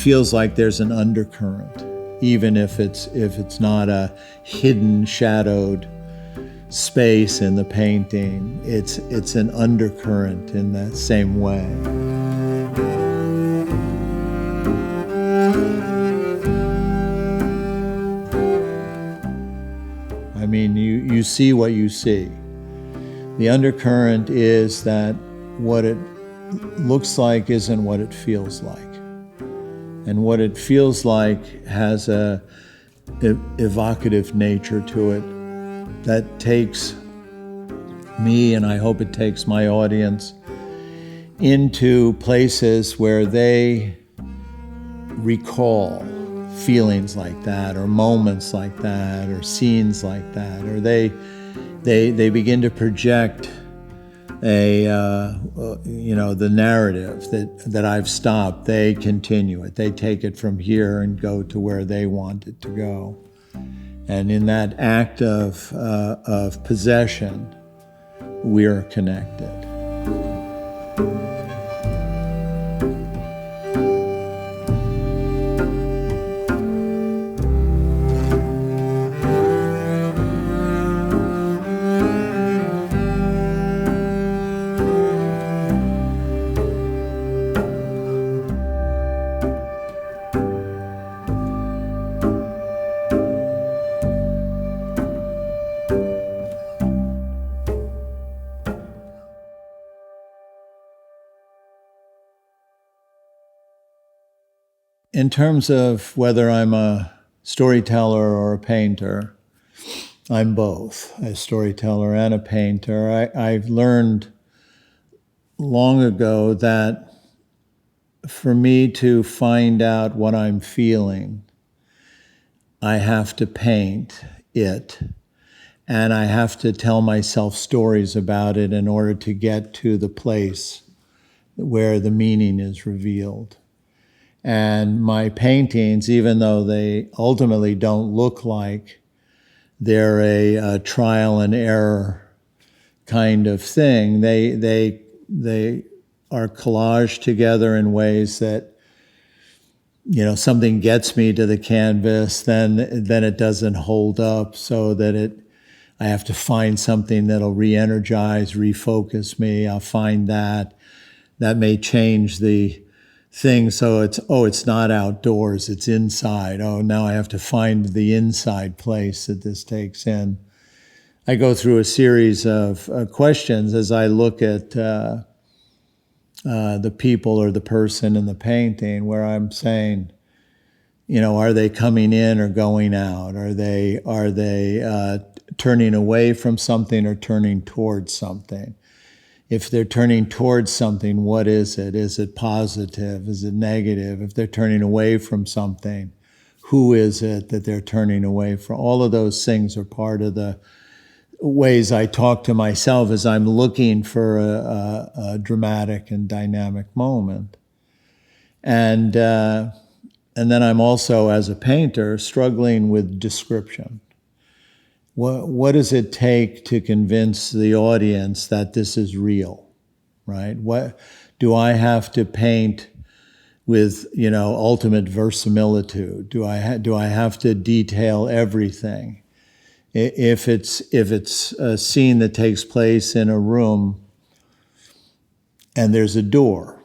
feels like there's an undercurrent, even if it's not a hidden, shadowed space in the painting. It's an undercurrent in the same way. I mean, you see what you see. The undercurrent is that what it looks like isn't what it feels like. And what it feels like has a evocative nature to it that takes me, and I hope it takes my audience, into places where they recall feelings like that, or moments like that, or scenes like that, or they begin to project the narrative that I've stopped. They continue it. They take it from here and go to where they want it to go. And in that act of possession, we are connected. In terms of whether I'm a storyteller or a painter, I'm both, a storyteller and a painter. I've learned long ago that for me to find out what I'm feeling, I have to paint it, and I have to tell myself stories about it in order to get to the place where the meaning is revealed. And my paintings, even though they ultimately don't look like they're a trial and error kind of thing, they are collaged together in ways that, something gets me to the canvas, then it doesn't hold up, so that I have to find something that'll re-energize, refocus me. I'll find that may change the thing. So it's not outdoors, it's inside. Oh, now I have to find the inside place that this takes in. I go through a series of questions as I look at the people or the person in the painting, where I'm saying, are they coming in or going out? Are they turning away from something or turning towards something? If they're turning towards something, what is it? Is it positive? Is it negative? If they're turning away from something, who is it that they're turning away from? All of those things are part of the ways I talk to myself as I'm looking for a dramatic and dynamic moment. And then I'm also, as a painter, struggling with description. What does it take to convince the audience that this is real, right? What do I have to paint with, ultimate verisimilitude? Do I have to detail everything? If it's a scene that takes place in a room and there's a door,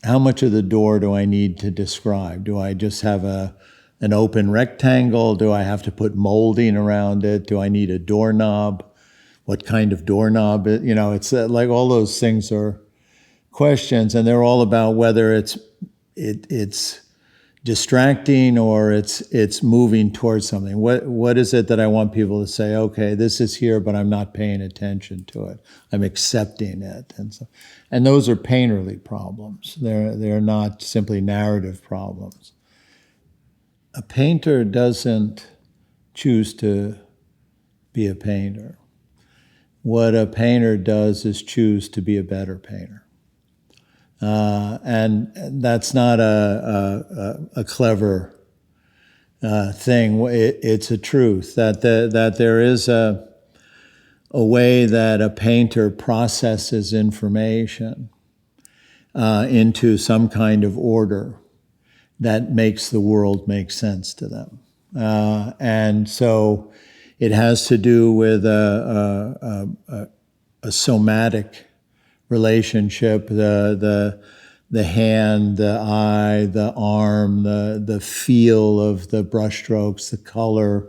how much of the door do I need to describe? Do I just have an open rectangle? Do I have to put molding around it? Do I need a doorknob? What kind of doorknob? It's like all those things are questions, and they're all about whether it's distracting or it's moving towards something. What is it that I want people to say, okay, this is here, but I'm not paying attention to it. I'm accepting it. And those are painterly problems. They're not simply narrative problems. A painter doesn't choose to be a painter. What a painter does is choose to be a better painter. And that's not a clever thing. It's a truth that there is a way that a painter processes information into some kind of order. that makes the world make sense to them. And so it has to do with a somatic relationship, the hand, the eye, the arm, the feel of the brushstrokes, the color,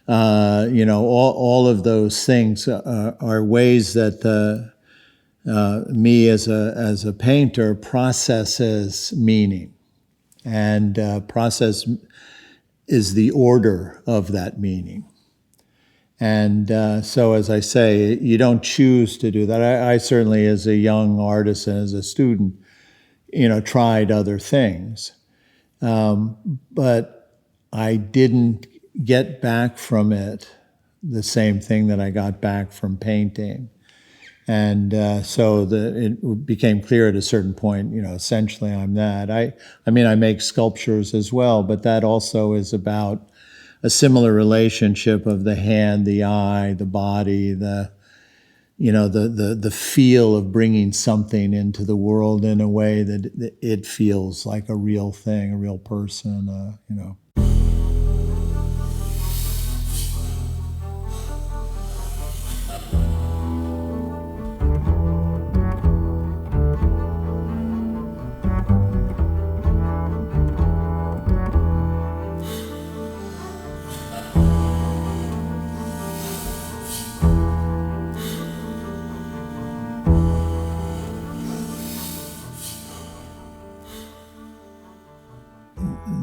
all of those things are ways that me as a painter processes meaning, and process is the order of that meaning. And so, as I say, you don't choose to do that. I certainly, as a young artist and as a student, tried other things. But I didn't get back from it the same thing that I got back from painting. And so it became clear at a certain point, essentially I'm that. I make sculptures as well, but that also is about a similar relationship of the hand, the eye, the body, the feel of bringing something into the world in a way that it feels like a real thing, a real person,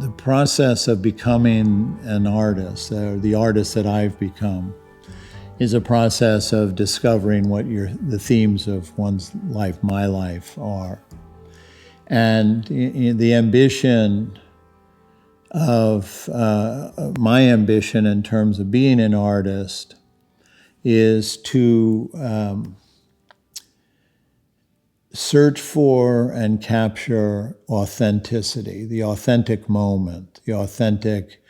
The process of becoming an artist, or the artist that I've become, is a process of discovering what the themes of one's life, my life, are. And the ambition of, my ambition in terms of being an artist is to search for and capture authenticity, the authentic moment, the authentic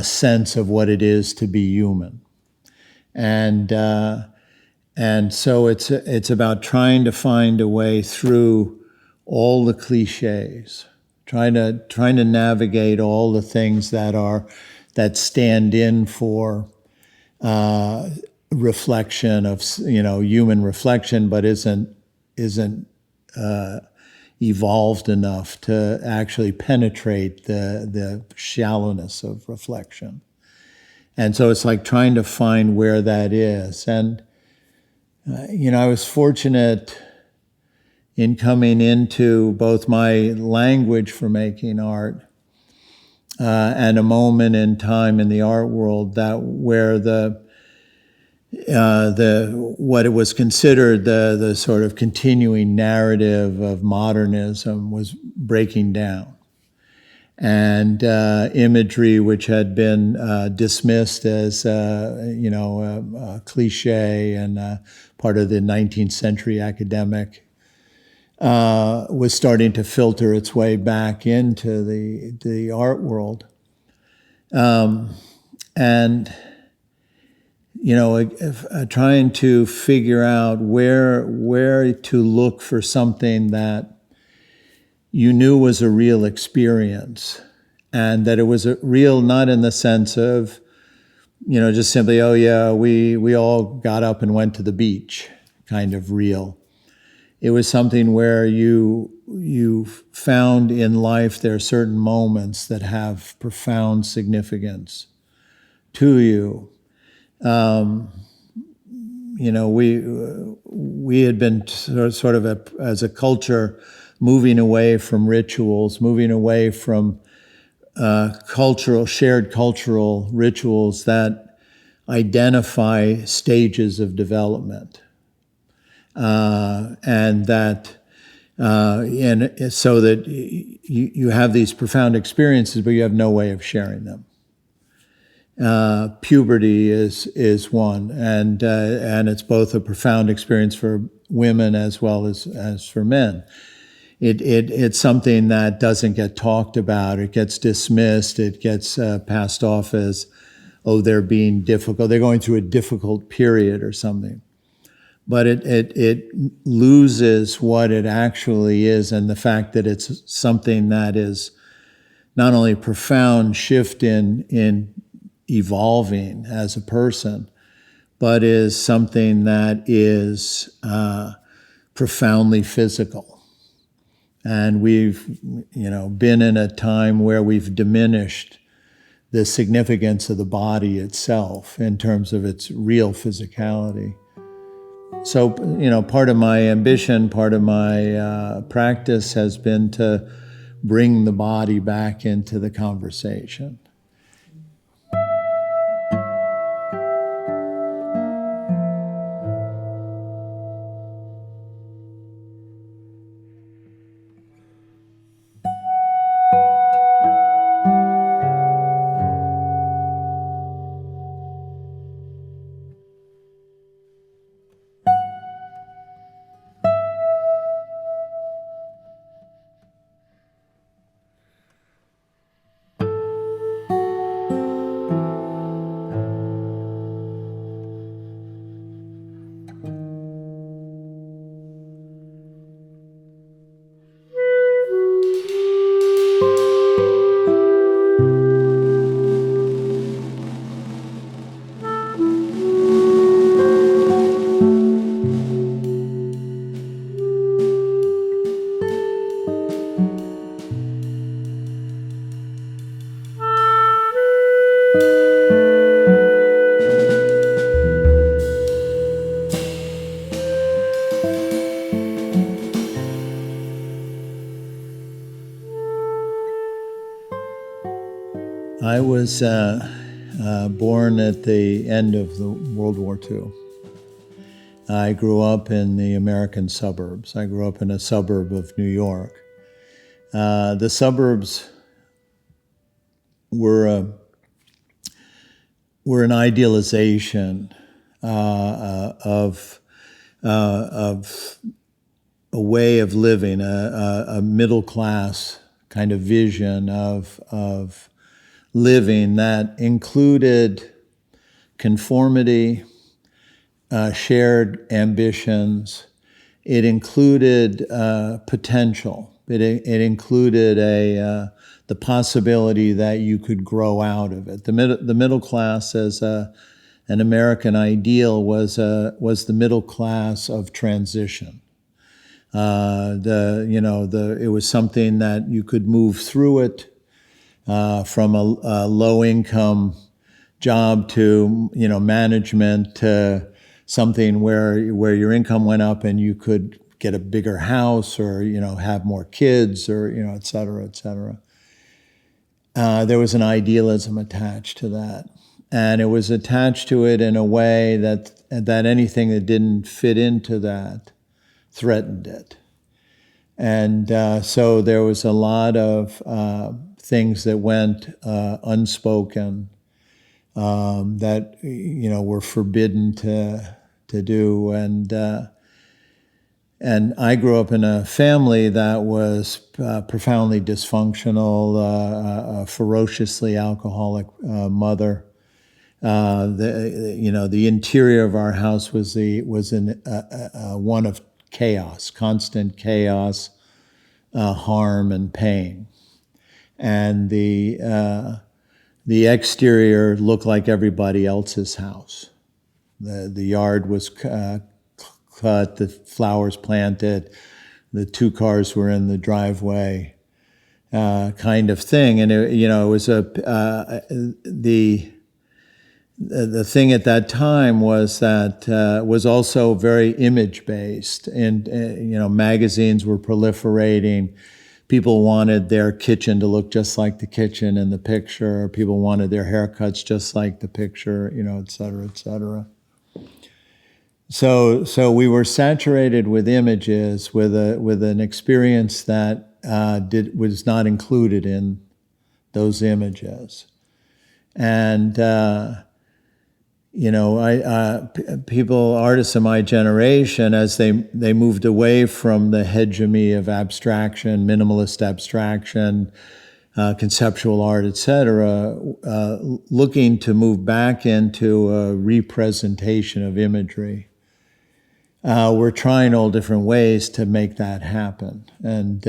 sense of what it is to be human. And so it's about trying to find a way through all the cliches, trying to navigate all the things that stand in for reflection of human reflection, but isn't evolved enough to actually penetrate the shallowness of reflection. And so it's like trying to find where that is. And I was fortunate in coming into both my language for making art and a moment in time in the art world where what it was considered the sort of continuing narrative of modernism was breaking down. And imagery which had been dismissed as a cliche and part of the 19th century academic was starting to filter its way back into the art world. Trying to figure out where to look for something that you knew was a real experience, and that it was a real, not in the sense of, just simply, oh yeah, we all got up and went to the beach, kind of real. It was something where you found in life there are certain moments that have profound significance to you. We had been sort of as a culture moving away from rituals, moving away from shared cultural rituals that identify stages of development, and so that you have these profound experiences, but you have no way of sharing them. Puberty is one, and it's both a profound experience for women as well as for men. It's something that doesn't get talked about. It gets dismissed. It gets passed off as, oh, they're being difficult. They're going through a difficult period or something. But it loses what it actually is, and the fact that it's something that is not only a profound shift in evolving as a person, but is something that is profoundly physical. And we've, been in a time where we've diminished the significance of the body itself in terms of its real physicality. So, part of my ambition, part of my practice has been to bring the body back into the conversation. I was born at the end of the World War II. I grew up in the American suburbs. I grew up in a suburb of New York. The suburbs were an idealization of a way of living, a middle class kind of vision of living that included conformity, shared ambitions. It included potential. It included the possibility that you could grow out of it. The middle class, as an American ideal, was the middle class of transition. It was something that you could move through it. From a low-income job to management to something where your income went up and you could get a bigger house or have more kids or et cetera, et cetera. There was an idealism attached to that, and it was attached to it in a way that anything that didn't fit into that threatened it, and so there was a lot of things that went unspoken, that were forbidden to do, and I grew up in a family that was profoundly dysfunctional, a ferociously alcoholic mother. The interior of our house was one of chaos, constant chaos, harm and pain. And the exterior looked like everybody else's house. The yard was cut, the flowers planted, the 2 cars were in the driveway, kind of thing. And it was the thing at that time was that was also very image based, and magazines were proliferating. People wanted their kitchen to look just like the kitchen in the picture. People wanted their haircuts just like the picture, et cetera, et cetera. So we were saturated with images, with an experience that was not included in those images, and people, artists of my generation, as they moved away from the hegemony of abstraction, minimalist abstraction, conceptual art, etc., looking to move back into a representation of imagery. We're trying all different ways to make that happen. And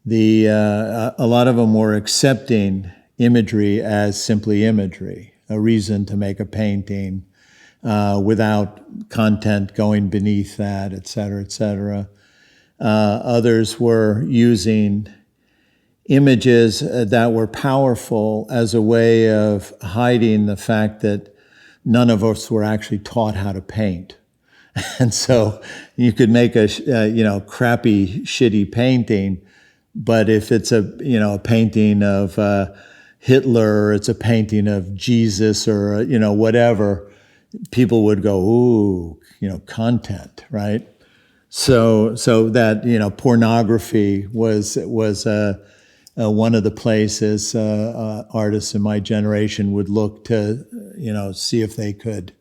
A lot of them were accepting imagery as simply imagery, a reason to make a painting without content going beneath that, et cetera, et cetera. Others were using images that were powerful as a way of hiding the fact that none of us were actually taught how to paint. And so you could make a crappy, shitty painting, but if it's a painting of Hitler, or it's a painting of Jesus, or whatever, people would go, ooh, content, right? So that pornography was one of the places artists in my generation would look to see if they could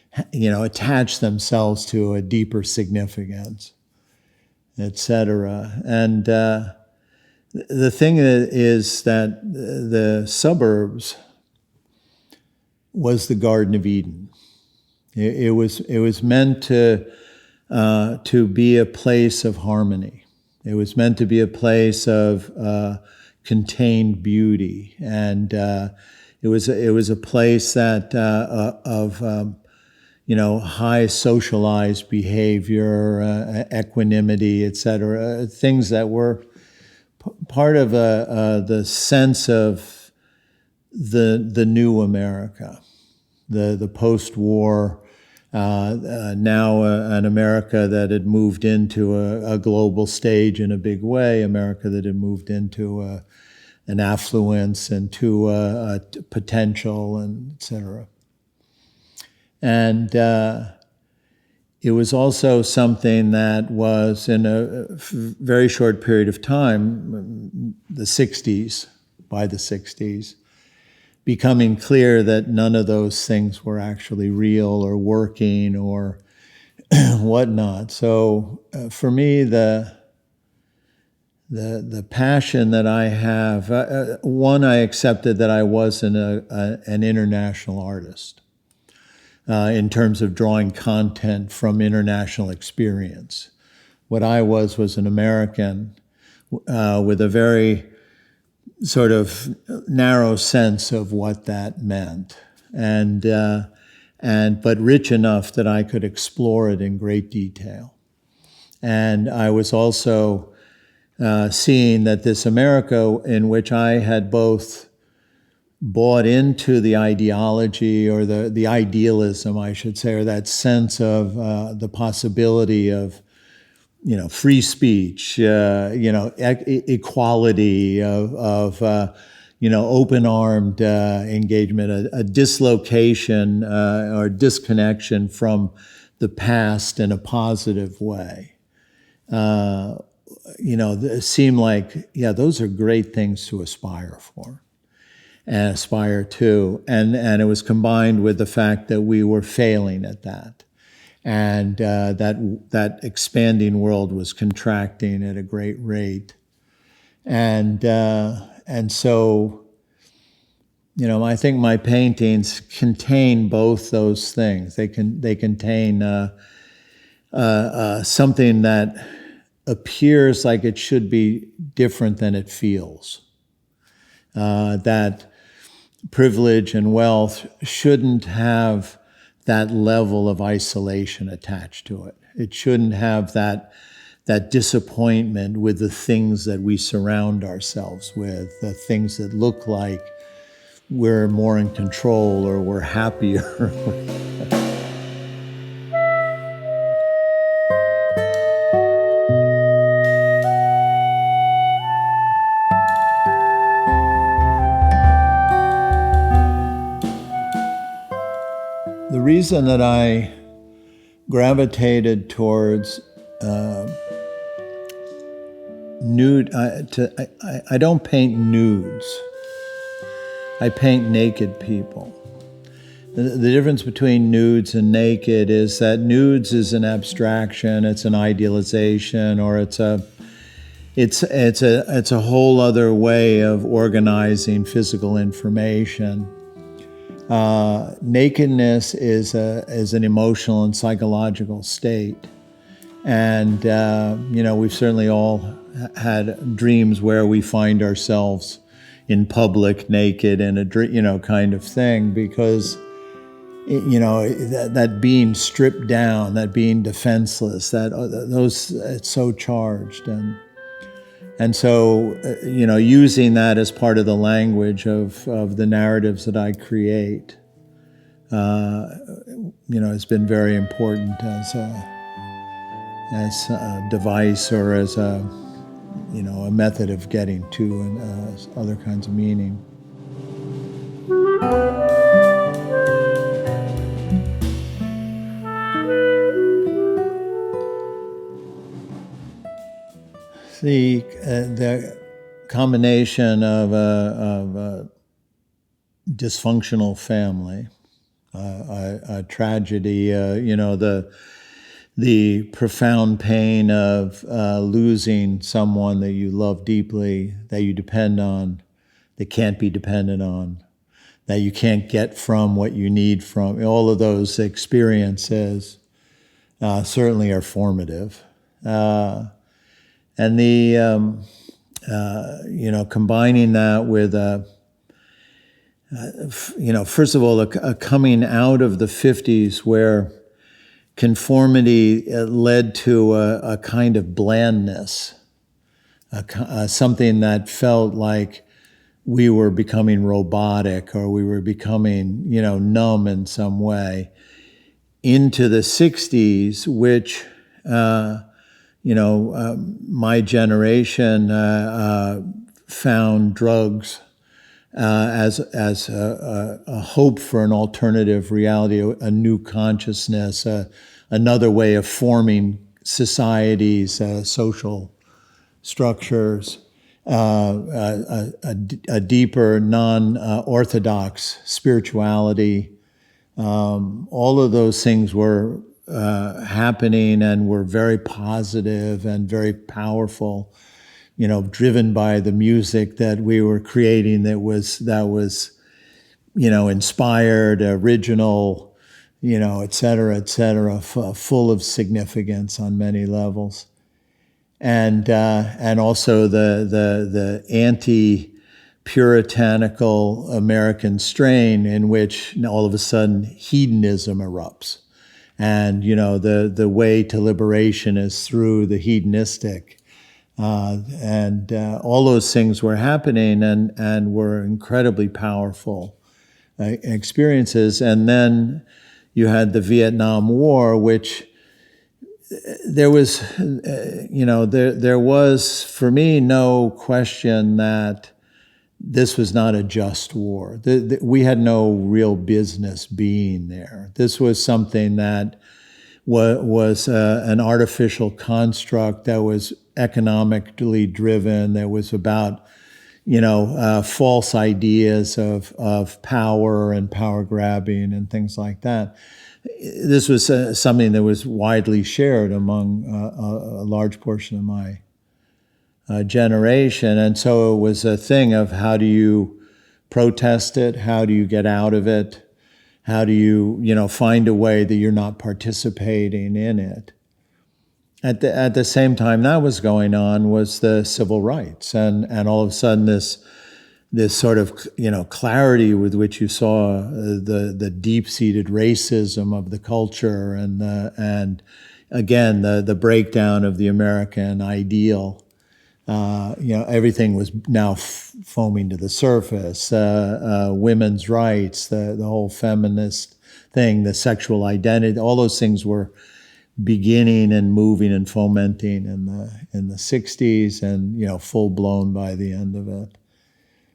attach themselves to a deeper significance, etc. And the thing is that the suburbs was the Garden of Eden. It was meant to be a place of harmony. It was meant to be a place of contained beauty, and it was a place that of high socialized behavior, equanimity, etc. Things that were part of the sense of the new America, the post-war. Now an America that had moved into a global stage in a big way, America that had moved into an affluence and to a potential, and et cetera. And it was also something that was in a very short period of time, the 60s, by the 60s, becoming clear that none of those things were actually real or working or whatnot. So for me, the passion that I have, one, I accepted that I wasn't an international artist in terms of drawing content from international experience. What I was an American with a very sort of narrow sense of what that meant, but rich enough that I could explore it in great detail. And I was also seeing that this America in which I had both bought into the ideology or the idealism, I should say, or that sense of the possibility of free speech, equality, of open-armed engagement, a dislocation or disconnection from the past in a positive way. It seemed like, those are great things to aspire for and aspire to. And it was combined with the fact that we were failing at that. And that expanding world was contracting at a great rate, and so I think my paintings contain both those things. They contain something that appears like it should be different than it feels. That privilege and wealth shouldn't have that level of isolation attached to it. It shouldn't have that disappointment with the things that we surround ourselves with, the things that look like we're more in control or we're happier. The reason that I gravitated towards nude, I don't paint nudes. I paint naked people. The difference between nudes and naked is that nudes is an abstraction, it's an idealization, or it's a whole other way of organizing physical information. Nakedness is an emotional and psychological state, And, we've certainly all had dreams where we find ourselves in public, naked, in a kind of thing, because, that being stripped down, that being defenseless, it's so charged. And so, using that as part of the language of the narratives that I create, has been very important as a device, or as a method of getting to other kinds of meaning. The combination of a dysfunctional family, a tragedy, the profound pain of losing someone that you love deeply, that you depend on, that can't be dependent on, that you can't get from what you need from. All of those experiences certainly are formative. And combining that with first of all, a coming out of the 50s where conformity led to a kind of blandness, something that felt like we were becoming robotic, or we were becoming, numb in some way, into the 60s, which, my generation found drugs as a hope for an alternative reality, a new consciousness, another way of forming societies, social structures, a deeper, non-orthodox spirituality. All of those things were happening and were very positive and very powerful, driven by the music that we were creating that was inspired, original, et cetera, full of significance on many levels. And also the anti-puritanical American strain in which all of a sudden hedonism erupts. And, the way to liberation is through the hedonistic. And all those things were happening and were incredibly powerful experiences. And then you had the Vietnam War, which there was, there was, for me, no question that this was not a just war. We had no real business being there. This was something that was an artificial construct that was economically driven, that was about, false ideas of power and power grabbing and things like that. This was something that was widely shared among a large portion of my generation. And so it was a thing of, how do you protest it? How do you get out of it? How do you, find a way that you're not participating in it? At the same time that was going on was the civil rights, and all of a sudden this sort of, clarity with which you saw the deep-seated racism of the culture, and again the breakdown of the American ideal. Everything was now foaming to the surface. Women's rights, the whole feminist thing, the sexual identity, all those things were beginning and moving and fomenting in the 60s, and full blown by the end of it.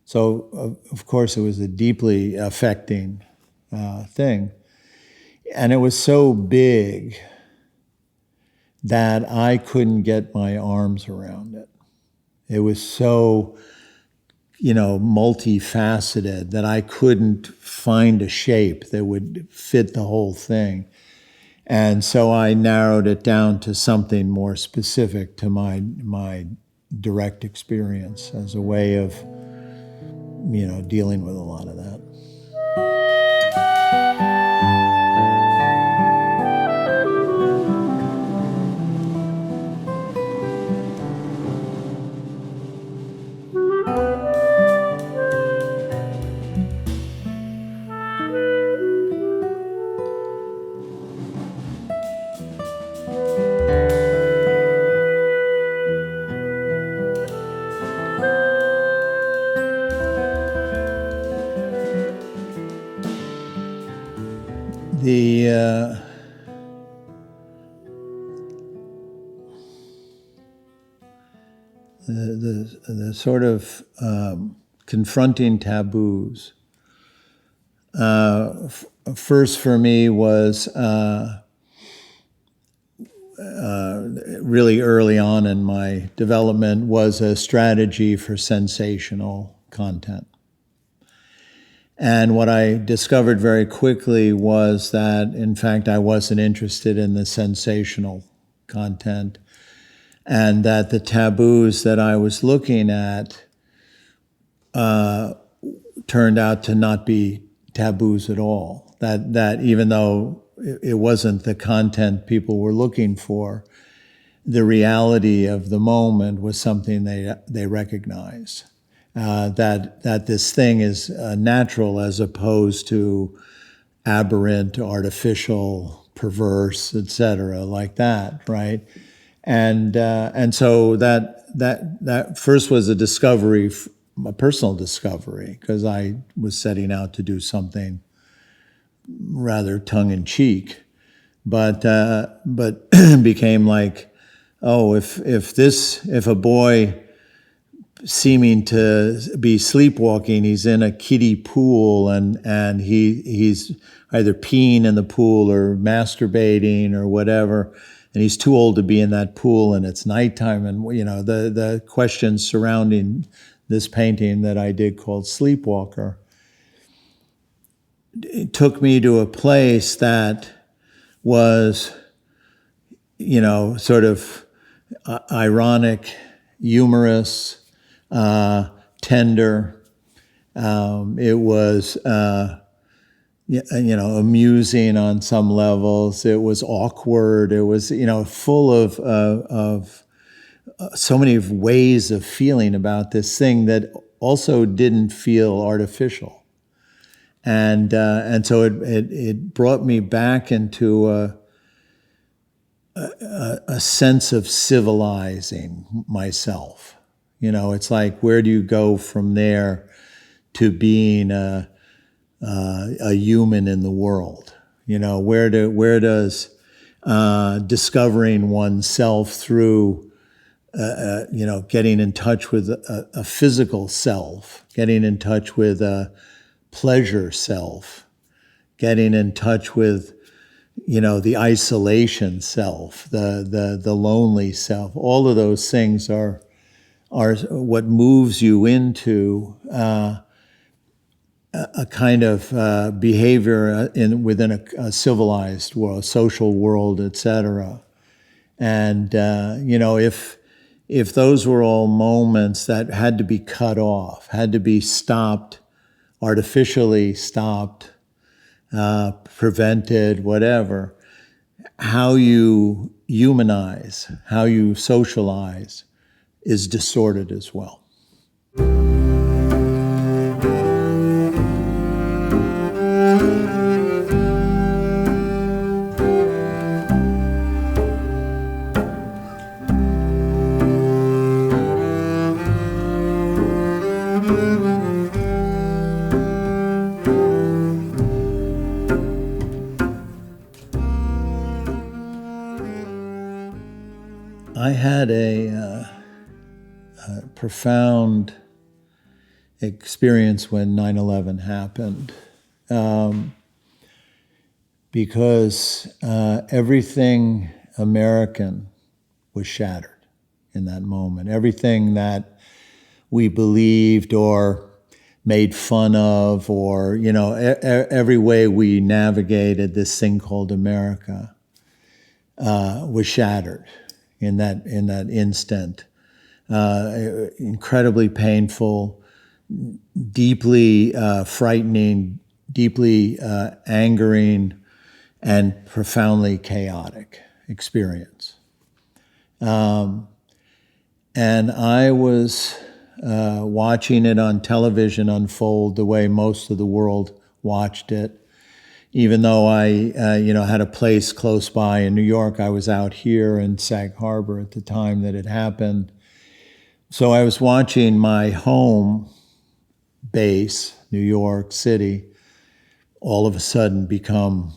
So of course it was a deeply affecting thing, and it was so big that I couldn't get my arms around it. It was so, multifaceted that I couldn't find a shape that would fit the whole thing. And so I narrowed it down to something more specific to my direct experience as a way of, dealing with a lot of that. The the sort of confronting taboos. First for me was really early on in my development was a strategy for sensational content. And what I discovered very quickly was that, in fact, I wasn't interested in the sensational content, and that the taboos that I was looking at turned out to not be taboos at all. That even though it wasn't the content people were looking for, the reality of the moment was something they recognized. That this thing is natural as opposed to aberrant, artificial, perverse, etc., like that, right? And so that first was a discovery, a personal discovery, because I was setting out to do something rather tongue-in-cheek, but became like, oh, if a boy seeming to be sleepwalking, he's in a kiddie pool and he's either peeing in the pool or masturbating or whatever, and he's too old to be in that pool and it's nighttime, and the questions surrounding this painting that I did called Sleepwalker, it took me to a place that was, sort of ironic, humorous, tender. It was, amusing on some levels. It was awkward. It was, full of so many ways of feeling about this thing that also didn't feel artificial. And so it brought me back into a sense of civilizing myself. It's like, where do you go from there to being a human in the world? Where does discovering oneself through getting in touch with a physical self, getting in touch with a pleasure self, getting in touch with the isolation self, the lonely self, all of those things are what moves you into a kind of behavior within a civilized world, social world, etc. And if those were all moments that had to be cut off, had to be stopped, artificially stopped, prevented, whatever, how you humanize, how you socialize is distorted as well. I had a profound experience when 9/11 happened, because everything American was shattered in that moment. Everything that we believed or made fun of, or every way we navigated this thing called America was shattered in that instant. Incredibly painful, deeply frightening, deeply angering, and profoundly chaotic experience. And I was watching it on television unfold the way most of the world watched it. Even though I had a place close by in New York, I was out here in Sag Harbor at the time that it happened. So I was watching my home base, New York City, all of a sudden become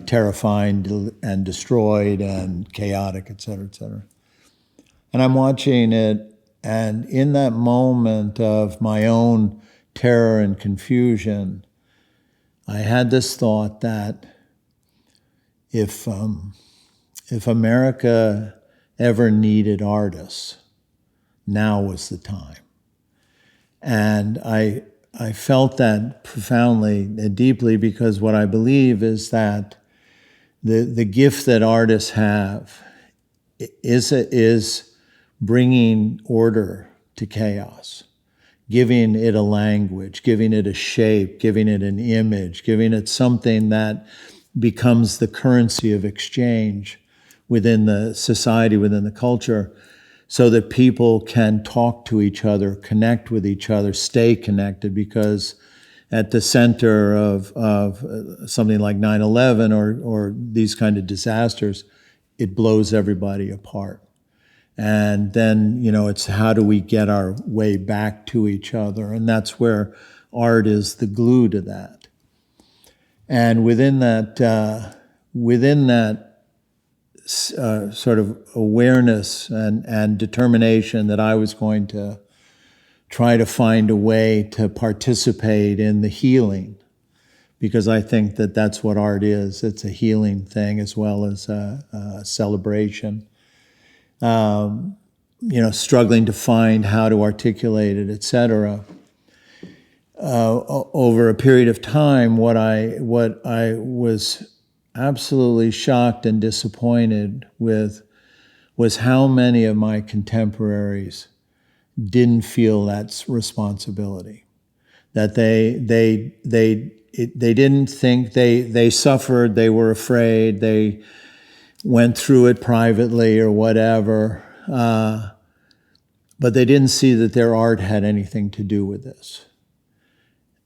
terrifying and destroyed and chaotic, et cetera, et cetera. And I'm watching it, and in that moment of my own terror and confusion, I had this thought that if America ever needed artists, now was the time. And I felt that profoundly and deeply, because what I believe is that the gift that artists have is bringing order to chaos, giving it a language, giving it a shape, giving it an image, giving it something that becomes the currency of exchange within the society, within the culture, so that people can talk to each other, connect with each other, stay connected, because at the center of something like 9/11 or these kind of disasters, it blows everybody apart. And then, it's how do we get our way back to each other? And that's where art is the glue to that. And within that sort of awareness and determination that I was going to try to find a way to participate in the healing, because I think that that's what art is. It's a healing thing as well as a celebration. Struggling to find how to articulate it, et cetera. Over a period of time, what I was absolutely shocked and disappointed with was how many of my contemporaries didn't feel that responsibility. That they didn't think, they suffered, they were afraid, they went through it privately or whatever, but they didn't see that their art had anything to do with this.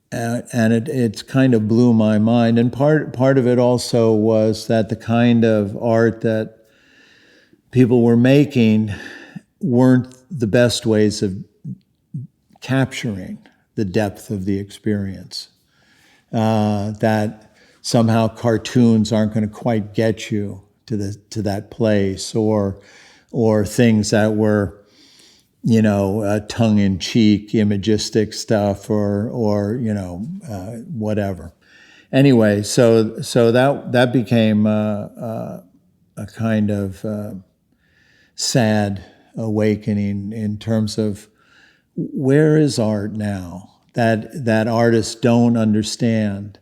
And it kind of blew my mind. And part of it also was that the kind of art that people were making weren't the best ways of capturing the depth of the experience. That somehow cartoons aren't going to quite get you to that place, or things that were, tongue-in-cheek, imagistic stuff, or whatever. Anyway, so that became a kind of sad awakening in terms of where is art now? That artists don't understand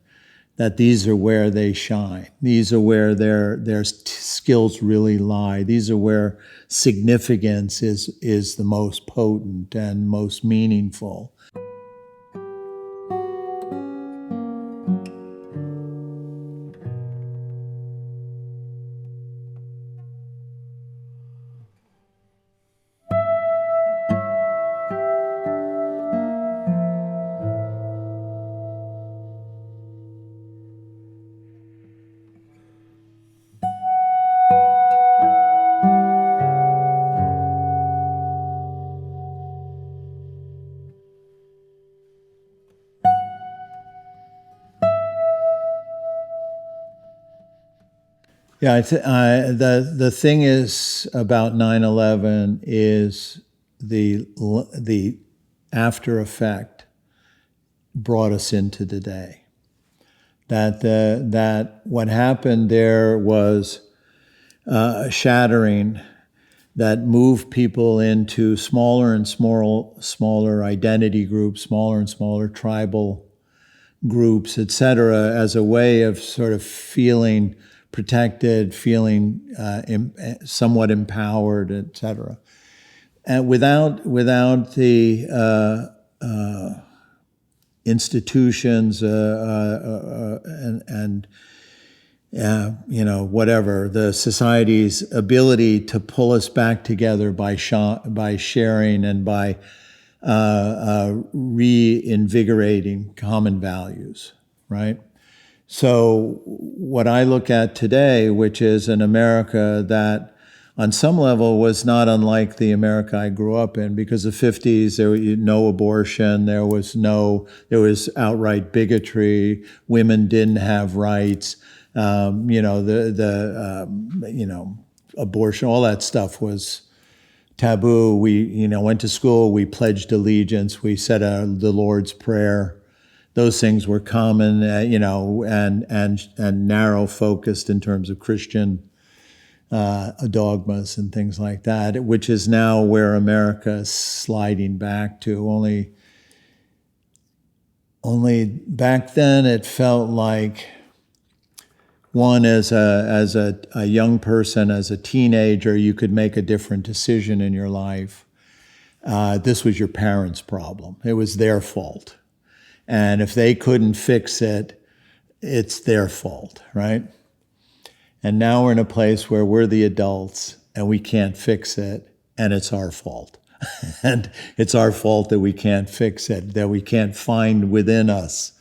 that these are where they shine. These are where their skills really lie. These are where significance is the most potent and most meaningful. Yeah, the thing is about 9/11 is the after effect brought us into today. That what happened there was a shattering that moved people into smaller and smaller identity groups, smaller and smaller tribal groups, et cetera, as a way of sort of feeling protected, feeling somewhat empowered, et cetera. And without the institutions and whatever, the society's ability to pull us back together by sharing and by reinvigorating common values, right? So what I look at today, which is an America that on some level was not unlike the America I grew up in, because the 50s, there was no abortion, there was outright bigotry, women didn't have rights, Abortion, all that stuff was taboo. We, went to school, we pledged allegiance, we said the Lord's Prayer. Those things were common, and narrow focused in terms of Christian dogmas and things like that, which is now where America is sliding back to. Only back then it felt like one, as a young person, as a teenager, you could make a different decision in your life. This was your parents' problem. It was their fault. And if they couldn't fix it, it's their fault, right? And now we're in a place where we're the adults and we can't fix it, and it's our fault. And it's our fault that we can't fix it, that we can't find within us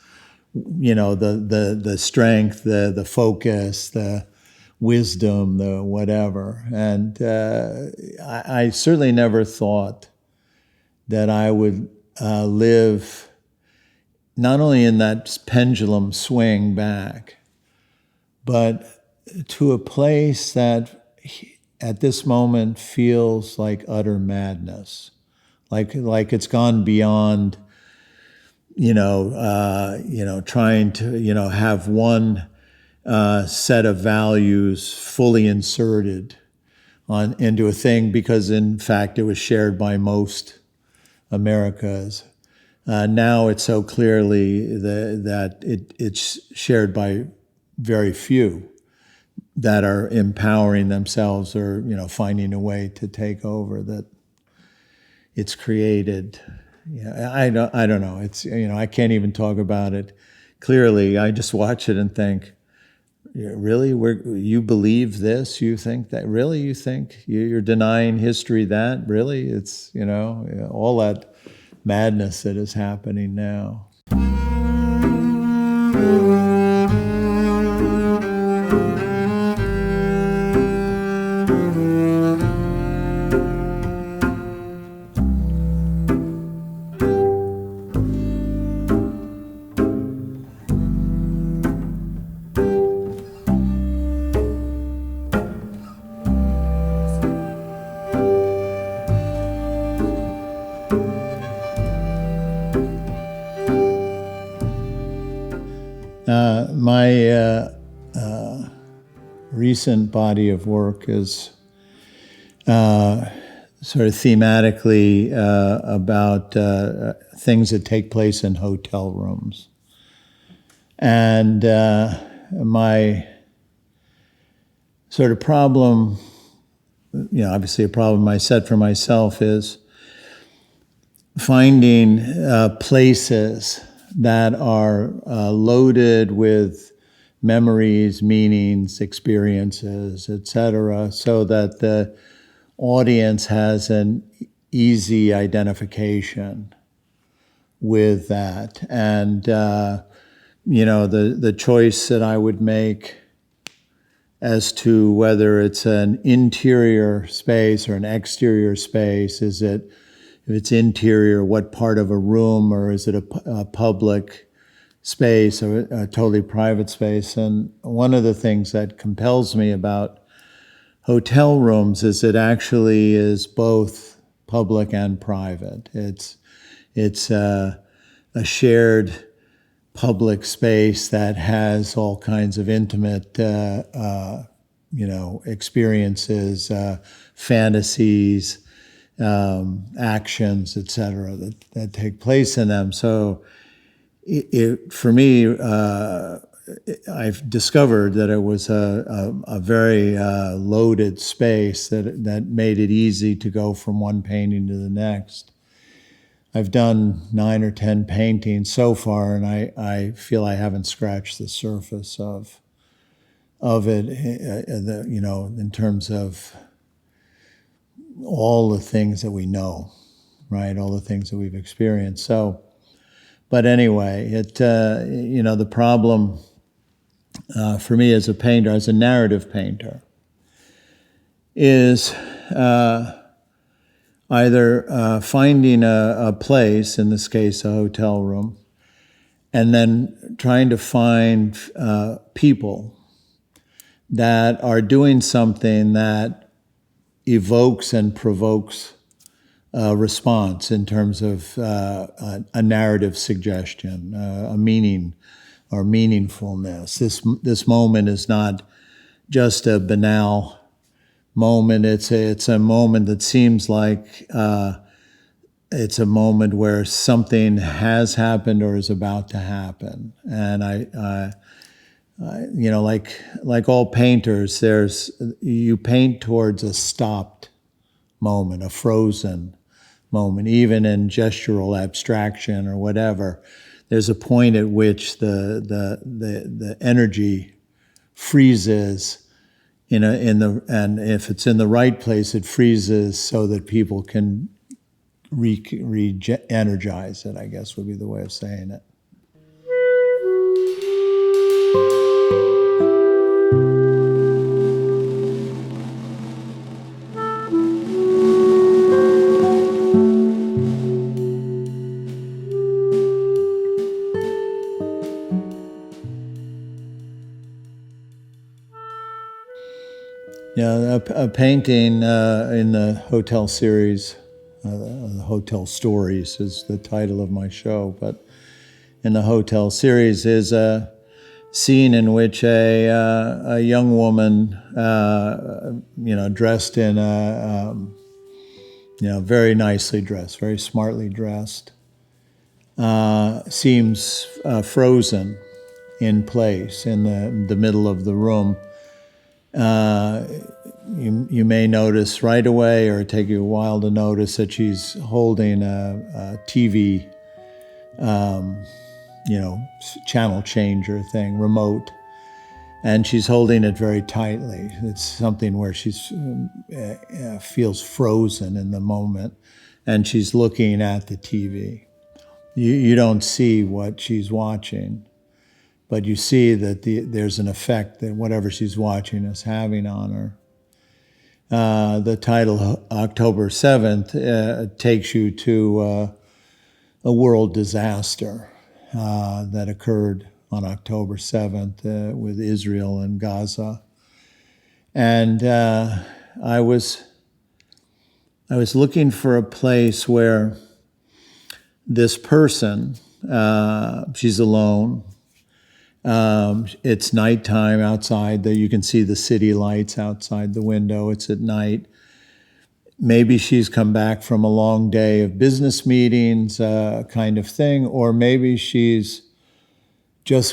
the strength, the focus, the wisdom, the whatever. And I certainly never thought that I would live not only in that pendulum swing back, but to a place that at this moment feels like utter madness, like it's gone beyond trying to, have one set of values fully inserted into a thing, because in fact it was shared by most Americas. Now it's so clearly that it's shared by very few that are empowering themselves or, finding a way to take over, that it's created. Yeah, I don't know. It's, I can't even talk about it clearly. I just watch it and think, really, you believe this? You think that? Really, you think you're denying history that? Really, it's, all that madness that is happening now. My recent body of work is sort of thematically about things that take place in hotel rooms. And my sort of problem, obviously a problem I set for myself, is finding places that are loaded with memories, meanings, experiences, etc., so that the audience has an easy identification with that. And, the choice that I would make as to whether it's an interior space or an exterior space, is it, if it's interior, what part of a room, or is it a public space or a totally private space? And one of the things that compels me about hotel rooms is it actually is both public and private. It's a shared public space that has all kinds of intimate, experiences, fantasies, actions, etc., that take place in them. So for me, I've discovered that it was a very loaded space that made it easy to go from one painting to the next. I've done 9 or 10 paintings so far, and I feel I haven't scratched the surface of it, in terms of all the things that we know, right? All the things that we've experienced. So, but anyway, the problem for me as a painter, as a narrative painter, is either finding a place, in this case a hotel room, and then trying to find people that are doing something that evokes and provokes a response in terms of a narrative suggestion, a meaning or meaningfulness. This moment is not just a banal moment. It's a moment that seems like it's a moment where something has happened or is about to happen. And like all painters, you paint towards a stopped moment, a frozen moment. Even in gestural abstraction or whatever, there's a point at which the energy freezes and if it's in the right place, it freezes so that people can re-energize it, I guess would be the way of saying it. Yeah, a painting in the hotel series, the Hotel Stories is the title of my show, but in the hotel series is a scene in which a young woman, dressed in very nicely dressed, very smartly dressed, seems frozen in place in the middle of the room. You may notice right away, or take you a while to notice, that she's holding a TV, channel changer thing, remote, and she's holding it very tightly. It's something where she's feels frozen in the moment, and she's looking at the TV. You don't see what she's watching, but you see that there's an effect that whatever she's watching is having on her. The title, October 7th, takes you to a world disaster that occurred on October 7th with Israel and Gaza. And I was looking for a place where this person, she's alone, it's nighttime outside. You can see the city lights outside the window. It's at night. Maybe she's come back from a long day of business meetings, kind of thing, or maybe she's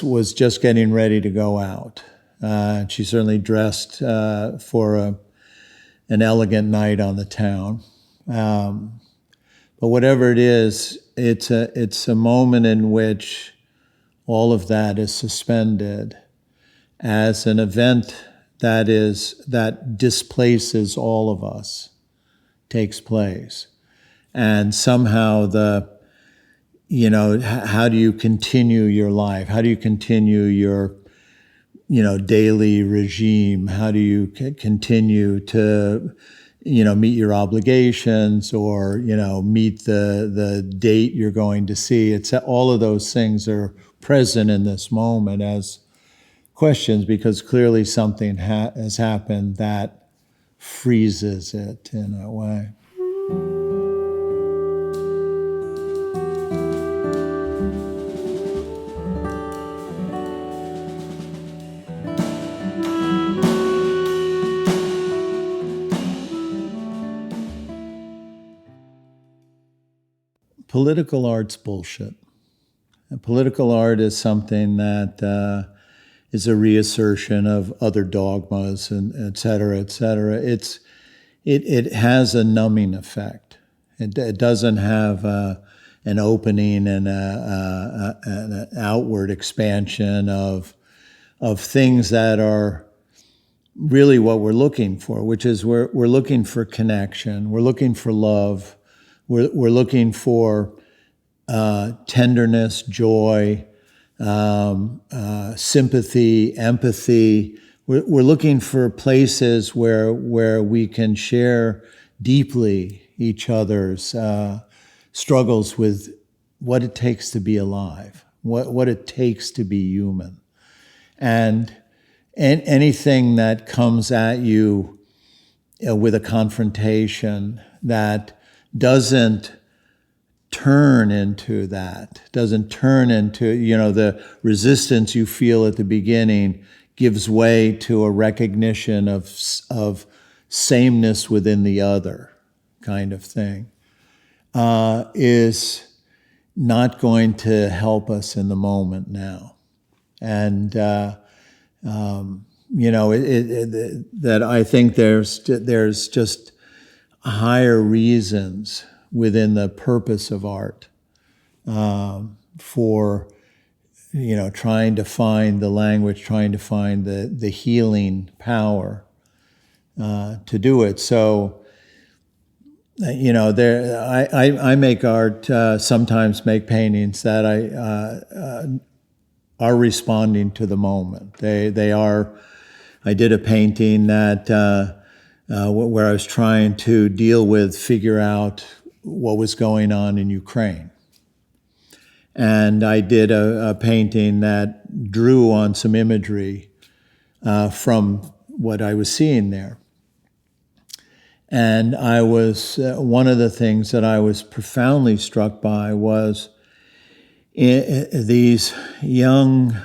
was just getting ready to go out. She's certainly dressed for an elegant night on the town. But whatever it is, it's a moment in which all of that is suspended as an event that displaces all of us takes place. And somehow how do you continue your life? How do you continue your, daily regime? How do you continue to, meet your obligations or, meet the date you're going to see? It's all of those things are present in this moment as questions, because clearly something has happened that freezes it in a way. Political art's bullshit. And political art is something that is a reassertion of other dogmas and et cetera, et cetera. It has a numbing effect. It doesn't have an opening and an outward expansion of things that are really what we're looking for, which is we're looking for connection. We're looking for love. We're looking for tenderness, joy, sympathy, empathy. We're looking for places where we can share deeply each other's struggles with what it takes to be alive, what it takes to be human. And and anything that comes at you with a confrontation that doesn't turn into the resistance you feel at the beginning gives way to a recognition of sameness within the other kind of thing, is not going to help us in the moment now. And, that I think there's just higher reasons within the purpose of art for, trying to find the language, trying to find the healing power to do it. So, I make art, sometimes make paintings that are responding to the moment. They are. I did a painting that where I was trying to figure out what was going on in Ukraine. And I did a painting that drew on some imagery from what I was seeing there. And I was, one of the things that I was profoundly struck by was these young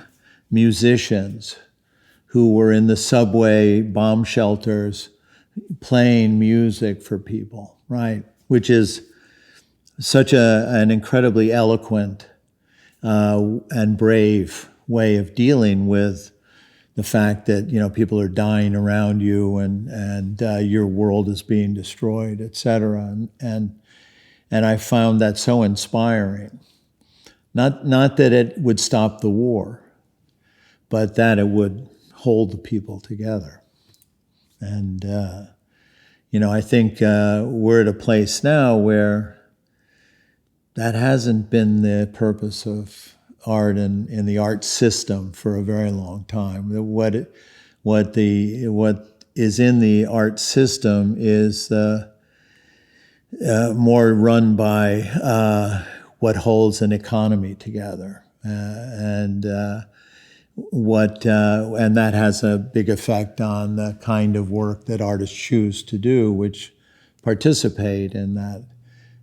musicians who were in the subway bomb shelters playing music for people, right? Which is such an incredibly eloquent and brave way of dealing with the fact that, people are dying around you and your world is being destroyed, et cetera. And I found that so inspiring. Not that it would stop the war, but that it would hold the people together. And, I think we're at a place now where that hasn't been the purpose of art in the art system for a very long time. What is in the art system is more run by what holds an economy together, and that has a big effect on the kind of work that artists choose to do, which participate in that.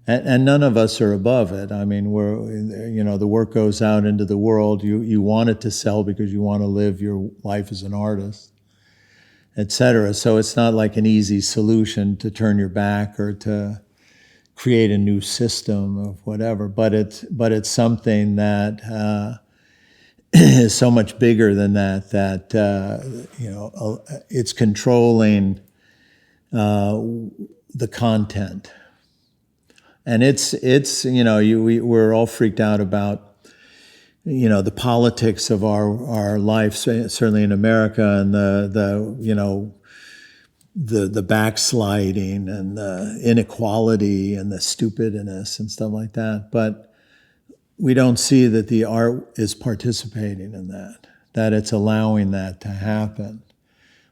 And none of us are above it. I mean, the work goes out into the world. You want it to sell because you want to live your life as an artist, et cetera. So it's not like an easy solution to turn your back or to create a new system of whatever. But it's something that is so much bigger than that. It's controlling the content. And we're all freaked out about, the politics of our life, certainly in America, and the backsliding and the inequality and the stupidness and stuff like that. But we don't see that the art is participating in that it's allowing that to happen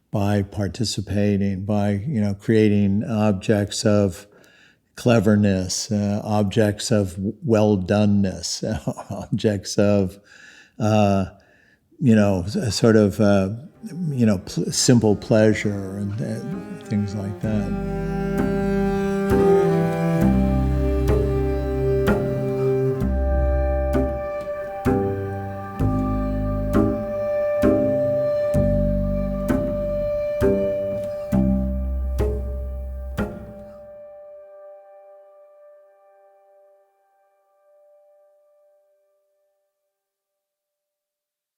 by participating, by, creating objects of cleverness, objects of well-doneness, objects of, sort of, simple pleasure and things like that.